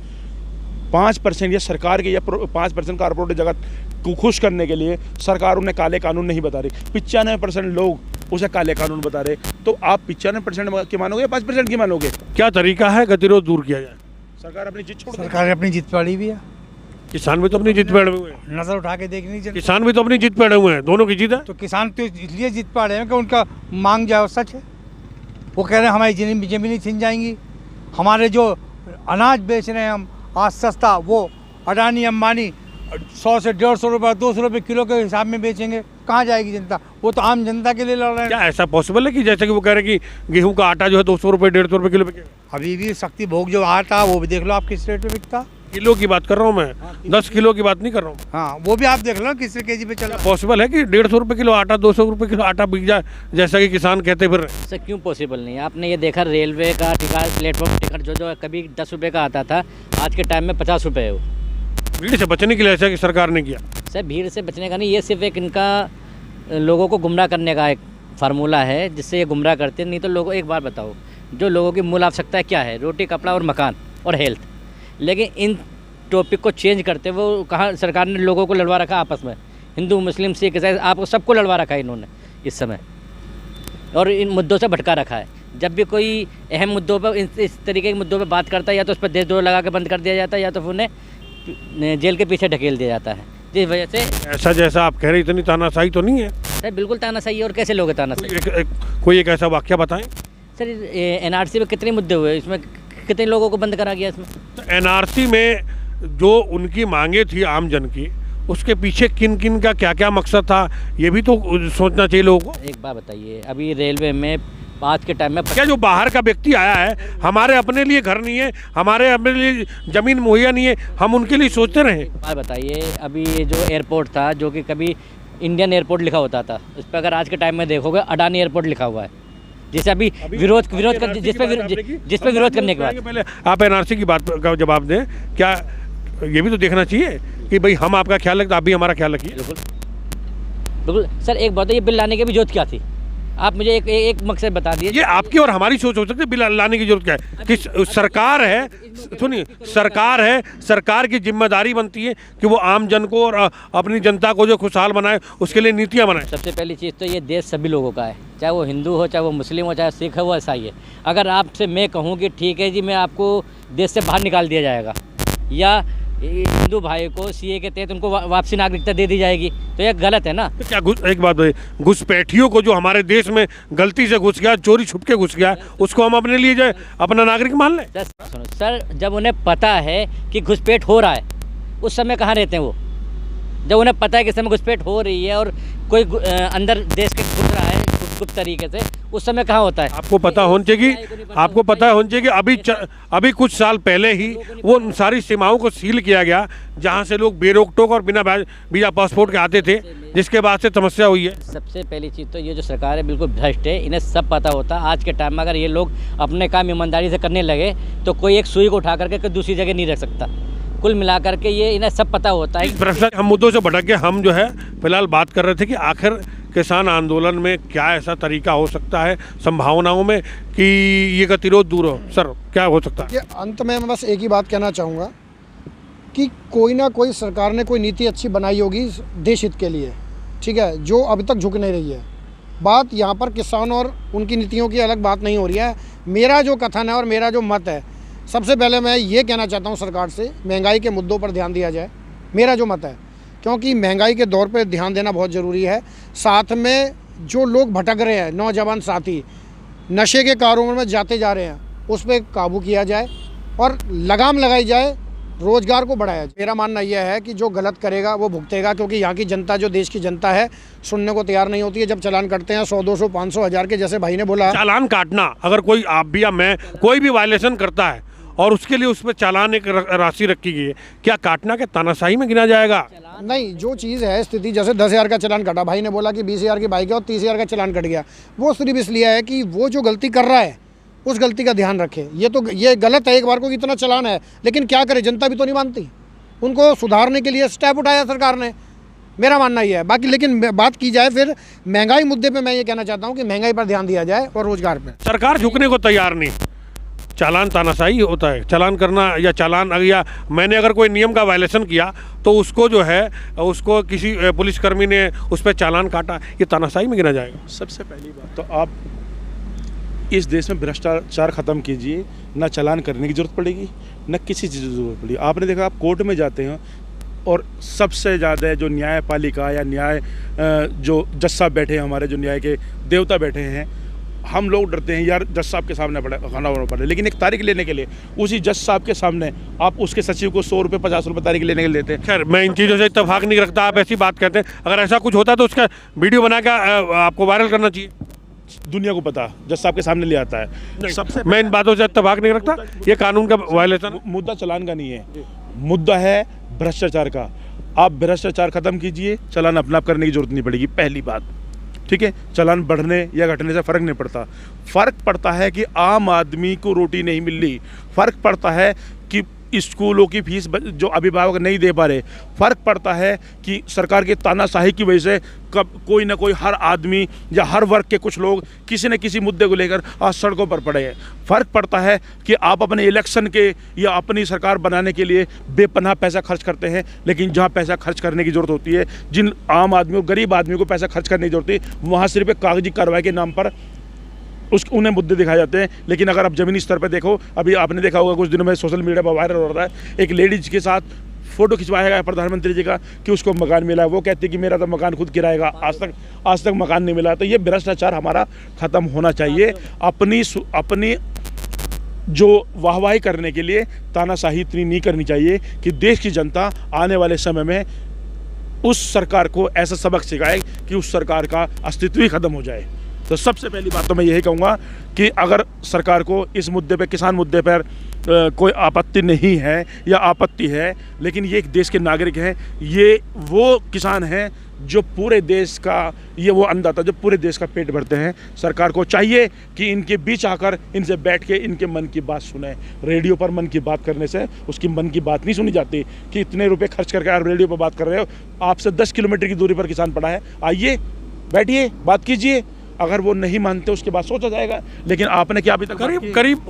5% या सरकार के या 5% कारपोरेट जगत को खुश करने के लिए सरकार उन्हें काले कानून नहीं बता रही। 95% लोग उसे काले कानून बता रहे। तो आप 95% की मानोगे या 5% की मानोगे? क्या तरीका है गतिरोध दूर किया जाए? सरकार अपनी जिद छोड़ दे। सरकार अपनी जिद पे अड़ी हुई है, किसान भी तो अपनी जिद पे अड़े हुए हैं। नज़र उठा के देखनी चाहिए। किसान भी तो अपनी जिद पे अड़े हुए हैं, दोनों की जिद है। तो किसान तो इसलिए जिद पा रहे हैं कि उनका मांग जाए, सच है। वो कह रहे हैं हमारी ज़मीनें छिन जाएंगी, हमारे जो अनाज बेच रहे हैं हम आज सस्ता, वो अडानी अंबानी 100 से 150 रुपये 200 रुपये किलो के हिसाब में बेचेंगे, कहाँ जाएगी जनता? वो तो आम जनता के लिए लड़ रहे हैं। क्या ऐसा पॉसिबल है कि जैसे कि वो कह रहे हैं कि गेहूं का आटा जो है 200 रुपये 150 रुपये किलो पे? अभी भी शक्ति भोग जो आटा वो भी देख लो आप किस रेट में बिकता। किलो की बात कर रहा हूँ मैं, 10 किलो की बात नहीं कर रहा हूँ। हाँ, वो भी आप देख लो किस केजी पे चल रहा है। पॉसिबल है कि 150 रुपये किलो आटा 200 रुपये किलो आटा बिक जाए जैसा कि किसान कहते फिर? सर क्यों पॉसिबल नहीं है? आपने ये देखा रेलवे का टिकट, प्लेटफॉर्म टिकट जो कभी 10 रुपये का आता था, आज के टाइम में 50 रुपये है वो। भीड़ से बचने के लिए ऐसा कि सरकार ने किया? सर भीड़ से बचने का नहीं, ये सिर्फ एक इनका लोगों को गुमराह करने का एक फार्मूला है जिससे ये गुमराह करते हैं। नहीं तो लोगों, एक बार बताओ, जो लोगों की मूल आवश्यकता क्या है? रोटी, कपड़ा और मकान और हेल्थ। लेकिन इन टॉपिक को चेंज करते वो कहाँ सरकार ने लोगों को लड़वा रखा आपस में, हिंदू मुस्लिम सिख ईसाई, आपको सबको लड़वा रखा है इन्होंने इस समय, और इन मुद्दों से भटका रखा है। जब भी कोई अहम मुद्दों पर, इस तरीके के मुद्दों पर बात करता है, या तो उस पर देशद्रोह लगा के बंद कर दिया जाता है, या तो फिर उन्हें जेल के पीछे ढकेल दिया जाता है। जिस वजह से ऐसा जैसा आप कह रहे इतनी तानाशाही तो नहीं है सर? बिल्कुल तानाशाही है। और कैसे लोग तानाशाही? कोई एक ऐसा वाक्य बताएं। सर एनआरसी में कितने मुद्दे हुए, इसमें कितने लोगों को बंद करा गया इसमें? तो एनआरसी में जो उनकी मांगे थी आम जन की, उसके पीछे किन किन का क्या क्या मकसद था, ये भी तो सोचना चाहिए लोगों को। एक बात बताइए, अभी रेलवे में आज के टाइम में क्या जो बाहर का व्यक्ति आया है, हमारे अपने लिए घर नहीं है, हमारे अपने लिए ज़मीन मुहैया नहीं है, हम उनके लिए सोचते रहे? बात बताइए, अभी ये जो एयरपोर्ट था, जो कि कभी इंडियन एयरपोर्ट लिखा होता था, उस पर अगर आज के टाइम में देखोगे अडानी एयरपोर्ट लिखा हुआ है, जिसे अभी विरोध जिस पे विरोध करने के बाद। पहले आप एनआरसी की बात का जवाब दें। क्या ये भी तो देखना चाहिए कि भाई हम आपका ख्याल रखते, आप भी हमारा ख्याल रखिए। बिल्कुल बिल्कुल। सर एक बात है, ये बिल लाने की भी जरूरत क्या थी? आप मुझे एक मकसद बता दिए। ये आपकी और हमारी सोच हो सकती है, बिल लाने की जरूरत क्या है? कि सरकार है, सुनिए, सरकार है, सरकार की जिम्मेदारी बनती है कि वो आम जन को और अपनी जनता को जो खुशहाल बनाए, उसके लिए नीतियाँ बनाए। सबसे पहली चीज़ तो ये देश सभी लोगों का है, चाहे वो हिंदू हो, चाहे वो मुस्लिम हो, चाहे सिख हो, वो ईसाई है। अगर आपसे मैं कहूँ कि ठीक है जी, मैं आपको देश से बाहर निकाल दिया जाएगा, या हिंदू भाई को सीए के तहत उनको वापसी नागरिकता दे दी जाएगी, तो ये गलत है ना? तो क्या एक बात है, घुसपैठियों को जो हमारे देश में गलती से घुस गया, चोरी छुप के घुस गया, उसको हम अपने लिए जो अपना नागरिक मान लें? सुनो सर, जब उन्हें पता है कि घुसपैठ हो रहा है, उस समय कहाँ रहते हैं वो? जब उन्हें पता है कि इस समय घुसपैठ हो रही है और कोई अंदर देश के घुस रहा है गुप्त तरीके से, उस समय कहाँ होता है? आपको पता होना चाहिए कि अभी कुछ साल पहले ही वो सारी सीमाओं को सील किया गया, जहाँ से लोग बेरोक टोक और बिना वीजा पासपोर्ट के आते थे, जिसके बाद से समस्या हुई है। सबसे पहली चीज़ तो ये जो सरकार है बिल्कुल भ्रष्ट है, इन्हें सब पता होता। आज के टाइम में अगर ये लोग अपने काम ईमानदारी से करने लगे तो कोई एक सुई को उठा करके कोई दूसरी जगह नहीं रख सकता। कुल मिलाकर के ये इन्हें सब पता होता है। भ्रष्टाचार हम मुद्दों से भटक के हम जो है फिलहाल बात कर रहे थे कि आखिर किसान आंदोलन में क्या ऐसा तरीका हो सकता है संभावनाओं में कि ये गतिरोध दूर हो? सर क्या हो सकता है? अंत में मैं बस एक ही बात कहना चाहूँगा कि कोई ना कोई सरकार ने कोई नीति अच्छी बनाई होगी देश हित के लिए, ठीक है, जो अभी तक झुक नहीं रही है। बात यहाँ पर किसान और उनकी नीतियों की अलग बात नहीं हो रही है। मेरा जो कथन है और मेरा जो मत है, सबसे पहले मैं ये कहना चाहता हूँ सरकार से, महंगाई के मुद्दों पर ध्यान दिया जाए, मेरा जो मत है, क्योंकि महंगाई के दौर पर ध्यान देना बहुत ज़रूरी है। साथ में जो लोग भटक रहे हैं, नौजवान साथी नशे के कारोबार में जाते जा रहे हैं, उस पर काबू किया जाए और लगाम लगाई जाए, रोज़गार को बढ़ाया जाए। मेरा मानना यह है कि जो गलत करेगा वो भुगतेगा, क्योंकि यहाँ की जनता, जो देश की जनता है, सुनने को तैयार नहीं होती है। जब चालान कटते हैं 100, 200, 500, 1000 के, जैसे भाई ने बोला, चालान काटना, अगर कोई आप भी या मैं कोई भी वायलेशन करता है और उसके लिए उस पर चालान एक राशि रखी गई है, क्या काटना के तानाशाही में गिना जाएगा? नहीं, जो चीज़ है स्थिति, जैसे 10,000 का चालान कटा, भाई ने बोला कि 20,000 की बाइक है और 30,000 का चालान कट गया, वो सिर्फ इसलिए है कि वो जो गलती कर रहा है उस गलती का ध्यान रखे। ये गलत है, एक बार को इतना चालान है, लेकिन क्या करे, जनता भी तो नहीं मानती। उनको सुधारने के लिए स्टेप उठाया सरकार ने, मेरा मानना ये है। बाकी लेकिन बात की जाए फिर महंगाई मुद्दे पे, मैं ये कहना चाहता हूँ कि महंगाई पर ध्यान दिया जाए और रोजगार पे। सरकार झुकने को तैयार नहीं, चालान तानाशाही होता है। चालान करना या चालान, या मैंने अगर कोई नियम का वायलेशन किया तो उसको जो है, उसको किसी पुलिसकर्मी ने उस पर चालान काटा, ये तानाशाही में गिना जाएगा। सबसे पहली बात तो आप इस देश में भ्रष्टाचार ख़त्म कीजिए, ना चालान करने की ज़रूरत पड़ेगी, न किसी चीज़ की ज़रूरत पड़ेगी। आपने देखा, आप कोर्ट में जाते हैं और सबसे ज़्यादा जो न्यायपालिका या न्याय जो जज साहब बैठे हैं, हमारे जो न्याय के देवता बैठे हैं, हम लोग डरते हैं यार जज साहब के सामने खाना होना पड़े, लेकिन एक तारीख लेने के लिए उसी जज साहब के सामने आप उसके सचिव को 100 रुपये 50 रुपये तारीख लेने के लिए देते हैं। खैर, मैं इन चीज़ों से इत्तेफाक नहीं रखता, आप ऐसी बात कहते हैं। अगर ऐसा कुछ होता है तो उसका वीडियो बना के आपको वायरल करना चाहिए। दुनिया को पता, जज साहब के सामने ले आता है। सबसे मैं इन बातों से इत्तेफाक नहीं रखता, ये कानून का वायलेशन। मुद्दा चालान का नहीं है, मुद्दा है भ्रष्टाचार का। आप भ्रष्टाचार खत्म कीजिए, चालान अपना आप करने की जरूरत नहीं पड़ेगी, पहली बात, ठीक है। चालान बढ़ने या घटने से फ़र्क नहीं पड़ता। फ़र्क पड़ता है कि आम आदमी को रोटी नहीं मिल रही, फ़र्क पड़ता है कि स्कूलों की फीस जो अभिभावक नहीं दे पा रहे, फ़र्क पड़ता है कि सरकार के तानाशाही की वजह से कब कोई ना कोई, हर आदमी या हर वर्ग के कुछ लोग किसी न किसी मुद्दे को लेकर आज सड़कों पर पड़े हैं। फ़र्क पड़ता है कि आप अपने इलेक्शन के या अपनी सरकार बनाने के लिए बेपनाह पैसा खर्च करते हैं, लेकिन जहाँ पैसा खर्च करने की ज़रूरत होती है, जिन आम आदमियों, गरीब आदमी को पैसा खर्च करने की ज़रूरत है, वहाँ सिर्फ एक कागजी कार्रवाई के नाम पर उन्हें मुद्दे दिखाए जाते हैं। लेकिन अगर आप ज़मीनी स्तर पर देखो, अभी आपने देखा होगा कुछ दिनों में सोशल मीडिया पर वायरल हो रहा है, एक लेडीज के साथ फ़ोटो खिंचवाया गया प्रधानमंत्री जी का कि उसको मकान मिला है, वो कहती कि मेरा तो मकान खुद किराएगा, आज तक मकान नहीं मिला। तो ये भ्रष्टाचार हमारा ख़त्म होना चाहिए। अपनी जो वाहवाही करने के लिए तानाशाही इतनी नहीं करनी चाहिए कि देश की जनता आने वाले समय में उस सरकार को ऐसा सबक सिखाए कि उस सरकार का अस्तित्व ही ख़त्म हो जाए। तो सबसे पहली बात तो मैं यही कहूँगा कि अगर सरकार को इस मुद्दे पे, किसान मुद्दे पर कोई आपत्ति नहीं है या आपत्ति है, लेकिन ये एक देश के नागरिक हैं, ये वो किसान हैं जो पूरे देश का, ये वो अन्नदाता जो पूरे देश का पेट भरते हैं। सरकार को चाहिए कि इनके बीच आकर इनसे बैठ के इनके मन की बात सुने। रेडियो पर मन की बात करने से उसकी मन की बात नहीं सुनी जाती कि इतने रुपए खर्च करके आप रेडियो पर बात कर रहे हो, आपसे 10 किलोमीटर की दूरी पर किसान पड़ा है, आइए बैठिए बात कीजिए। अगर वो नहीं मानते उसके बाद सोचा जाएगा, लेकिन आपने क्या अभी तक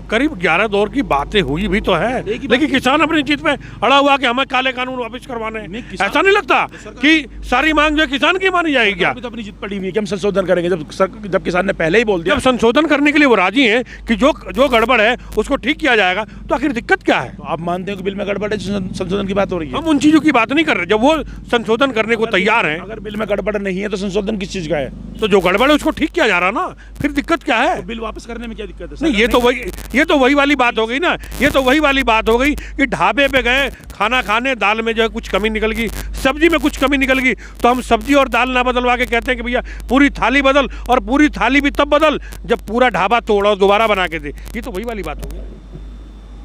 करीब 11 दौर की बातें हुई भी तो है, लेकिन किसान अपनी चीज पे अड़ा हुआ कि हमें काले कानून वापस करवाने हैं। ऐसा नहीं लगता कि सारी मांग जो किसान की मानी जाएगी? क्या तो अपनी जिद पड़ी हुई है कि हम संशोधन करेंगे, जब किसान ने पहले ही बोल दिया। जब संशोधन करने के लिए वो राजी हैं कि जो गड़बड़ है उसको ठीक किया जाएगा, तो आखिर दिक्कत क्या है? तो आप मानते हैं कि बिल में गड़बड़ है, संशोधन की बात हो रही है? हम उन चीजों की बात नहीं कर रहे, जब वो संशोधन करने को तैयार हैं। अगर बिल में गड़बड़ नहीं है तो संशोधन किस चीज का है? तो जो गड़बड़ है उसको ठीक किया जा रहा ना, फिर दिक्कत क्या है? तो बिल वापस करने में क्या दिक्कत है? नहीं, ये तो वही वाली बात हो गई ना, ये तो वही वाली बात हो गई कि ढाबे पे गए खाना खाने, दाल में जो है कुछ कमी निकल गई, सब्जी में कुछ कमी निकल गई, तो हम सब्जी और दाल ना बदलवा के कहते हैं कि भैया पूरी थाली बदल, और पूरी थाली भी तब बदल जब पूरा ढाबा तोड़ और दोबारा बना के दे। ये तो वही वाली बात हो गई।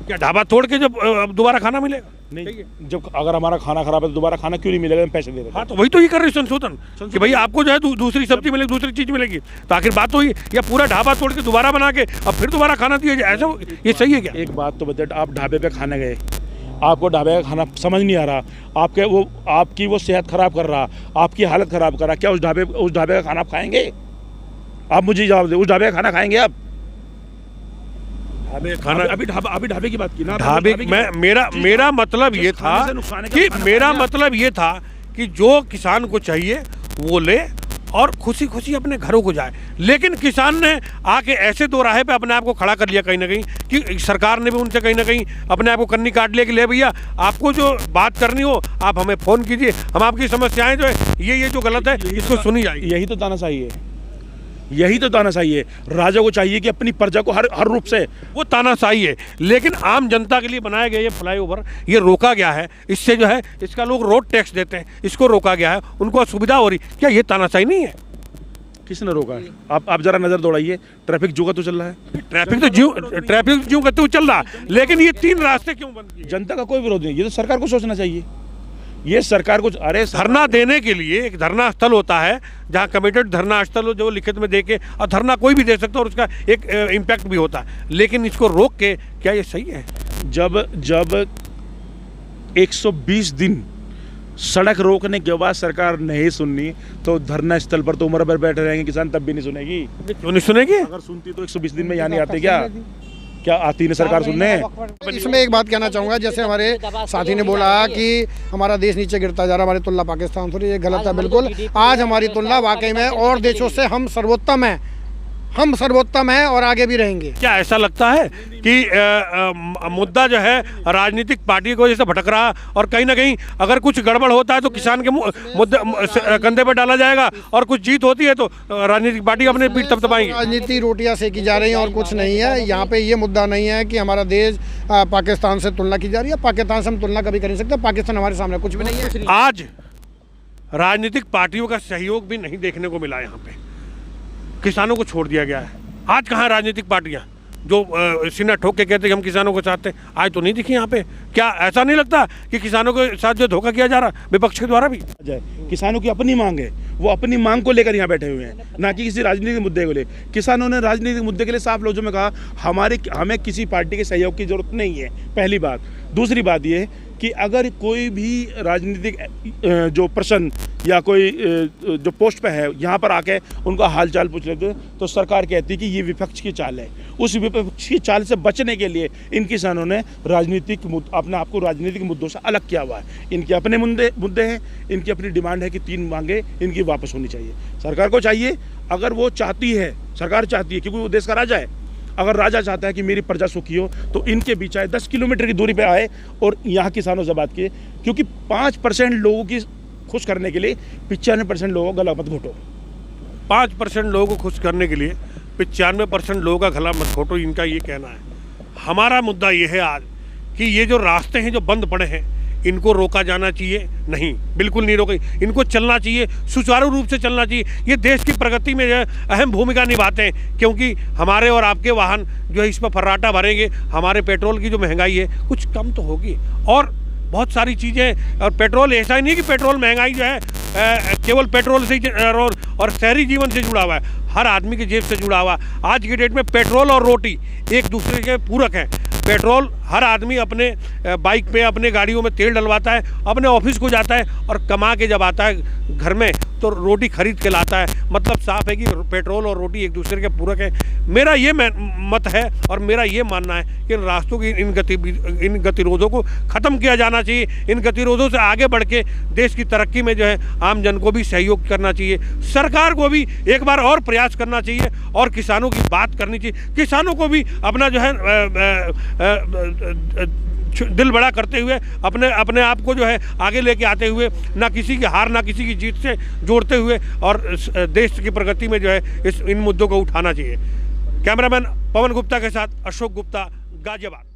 क्या ढाबा तोड़ के जब दोबारा खाना मिलेगा? नहीं, जब अगर हमारा खाना खराब है तो दोबारा खाना क्यों नहीं मिलेगा? हम पैसे दे रहे हैं। हाँ, तो वही तो ये कर रहे संशोधन कि भाई आपको जो है दूसरी सब्जी मिलेगी, दूसरी चीज मिलेगी, तो आखिर बात तो ही, या पूरा ढाबा तोड़ के दोबारा बना के अब फिर दोबारा खाना दिया जाए, ऐसा ये सही है क्या? एक बात तो बता, आप ढाबे पे खाने गए, आपको ढाबे का खाना समझ नहीं आ रहा, आपकी वो सेहत खराब कर रहा, आपकी हालत खराब कर रहा, क्या उस ढाबे का खाना आप खाएंगे? आप मुझे जवाब दें, उस ढाबे का खाना खाएंगे आप? खाना अभी ढाबे की बात की ना, ढाबे मेरा मतलब ये था खाने से नुकसान है कि कि खाना मेरा खाने का- मतलब ये था कि जो किसान को चाहिए वो ले और खुशी खुशी अपने घरों को जाए। लेकिन किसान ने आके ऐसे दो राहे पे अपने आप को खड़ा कर लिया कहीं ना कहीं कि सरकार ने भी उनसे कहीं ना कहीं अपने आप को कन्नी काट लिया कि ले भैया आपको जो बात करनी हो आप हमें फ़ोन कीजिए, हम आपकी समस्याएं जो है ये जो गलत है इसको सुनी जाएगी। यही तो तानाशाही है, यही तो तानाशाही है। राजा को चाहिए कि अपनी प्रजा को हर रूप से, वो तानाशाही है। लेकिन आम जनता के लिए बनाया गया ये फ्लाईओवर ये रोका गया है, इससे जो है इसका लोग रोड टैक्स देते हैं, इसको रोका गया है, उनको असुविधा हो रही। क्या ये तानाशाही नहीं है? किसने रोका है? आप जरा नजर दौड़ाइए, ट्रैफिक जो का तो चल रहा है, ट्रैफिक तो ज्यों करते हुए चल रहा, लेकिन ये 3 रास्ते क्यों बंद किए? जनता का कोई विरोध नहीं, ये तो सरकार को सोचना चाहिए। ये सरकार को, अरे धरना देने के लिए एक धरना स्थल होता है जहाँ कमिटेड धरना स्थल हो जो लिखित में दे के, और धरना कोई भी दे सकता है और उसका एक इम्पैक्ट भी होता है, लेकिन इसको रोक के क्या ये सही है? जब 120 दिन सड़क रोकने के बाद सरकार नहीं सुननी तो धरना स्थल पर तो उम्र भर बैठे रहेंगे किसान, तब भी नहीं सुनेगी। क्यों नहीं सुनेगी? अगर सुनती तो 120 दिन में यहाँ नहीं आते क्या आती नहीं सरकार सुनने? इसमें एक बात कहना चाहूँगा, जैसे हमारे साथी ने बोला कि हमारा देश नीचे गिरता जा रहा, हमारी तुलना पाकिस्तान से, ये गलत है बिल्कुल। आज हमारी तुलना वाकई में और देशों से हम सर्वोत्तम हैं, हम सर्वोत्तम हैं और आगे भी रहेंगे। क्या ऐसा लगता है कि मुद्दा जो है राजनीतिक पार्टी को जैसे भटक रहा, और कहीं ना कहीं अगर कुछ गड़बड़ होता है तो किसान के मुद्दे कंधे पर डाला जाएगा, और कुछ जीत होती है तो राजनीतिक पार्टी अपने पीठ थपथपाएंगे? राजनीति रोटियां सेकी जा रही हैं और कुछ नहीं है। यहाँ पे ये मुद्दा नहीं है कि हमारा देश पाकिस्तान से तुलना की जा रही है। पाकिस्तान से हम तुलना कभी कर नहीं सकते, पाकिस्तान हमारे सामने कुछ भी नहीं है। आज राजनीतिक पार्टियों का सहयोग भी नहीं देखने को मिला, यहाँ पे किसानों को छोड़ दिया गया है। आज कहाँ राजनीतिक पार्टियाँ जो सीना ठोक के कहते हैं कि हम किसानों को चाहते हैं, आज तो नहीं दिखी यहाँ पे। क्या ऐसा नहीं लगता कि किसानों के साथ जो धोखा किया जा रहा विपक्ष के द्वारा भी? किसानों की अपनी मांग है, वो अपनी मांग को लेकर यहाँ बैठे हुए हैं, ना कि किसी राजनीतिक मुद्दे को ले। किसानों ने राजनीतिक मुद्दे के लिए साफ लफ्जों में कहा हमें किसी पार्टी के सहयोग की जरूरत नहीं है, पहली बात। दूसरी बात ये कि अगर कोई भी राजनीतिक जो प्रश्न या कोई जो पोस्ट पे है यहाँ पर आके उनका हालचाल पूछ लेते तो सरकार कहती है कि ये विपक्ष की चाल है। उस विपक्ष की चाल से बचने के लिए इन किसानों ने अपने आप को राजनीतिक मुद्दों से अलग किया हुआ है। इनके अपने मुद्दे हैं, इनकी अपनी डिमांड है कि 3 मांगे इनकी वापस होनी चाहिए। सरकार को चाहिए, अगर वो चाहती है, सरकार चाहती है, क्योंकि वो देश का राजा है, अगर राजा चाहता है कि मेरी प्रजा सुखी हो तो इनके बीच आए, 10 किलोमीटर की दूरी पे आए और यहाँ किसानों से बात किए, क्योंकि 5% लोगों की खुश करने के लिए 95% लोगों का गला मत घोटो। 5% लोगों को खुश करने के लिए 95% लोगों का गला मत घोटो, इनका ये कहना है। हमारा मुद्दा ये है आज कि ये जो रास्ते हैं जो बंद पड़े हैं इनको रोका जाना चाहिए? नहीं, बिल्कुल नहीं रोके, इनको चलना चाहिए, सुचारू रूप से चलना चाहिए। ये देश की प्रगति में अहम भूमिका निभाते हैं, क्योंकि हमारे और आपके वाहन जो है इस पर फर्राटा भरेंगे, हमारे पेट्रोल की जो महंगाई है कुछ कम तो होगी, और बहुत सारी चीज़ें। और पेट्रोल ऐसा ही नहीं कि पेट्रोल महंगाई जो है केवल पेट्रोल से ही और शहरी जीवन से जुड़ा हुआ है, हर आदमी की जेब से जुड़ा हुआ। आज की डेट में पेट्रोल और रोटी एक दूसरे के पूरक हैं। पेट्रोल हर आदमी अपने बाइक पे, अपने गाड़ियों में तेल डलवाता है, अपने ऑफिस को जाता है, और कमा के जब आता है घर में तो रोटी खरीद के लाता है। मतलब साफ है कि पेट्रोल और रोटी एक दूसरे के पूरक है। मेरा ये मत है और मेरा ये मानना है कि इन रास्तों की इन गतिरोधों को ख़त्म किया जाना चाहिए। इन गतिरोधों से आगे बढ़ के देश की तरक्की में जो है आम जन को भी सहयोग करना चाहिए, सरकार को भी एक बार और प्रयास करना चाहिए और किसानों की बात करनी चाहिए। किसानों को भी अपना जो है दिल बड़ा करते हुए अपने आप को जो है आगे लेके आते हुए, ना किसी की हार ना किसी की जीत से जोड़ते हुए, और देश की प्रगति में जो है इन मुद्दों को उठाना चाहिए। कैमरामैन पवन गुप्ता के साथ अशोक गुप्ता, गाजियाबाद।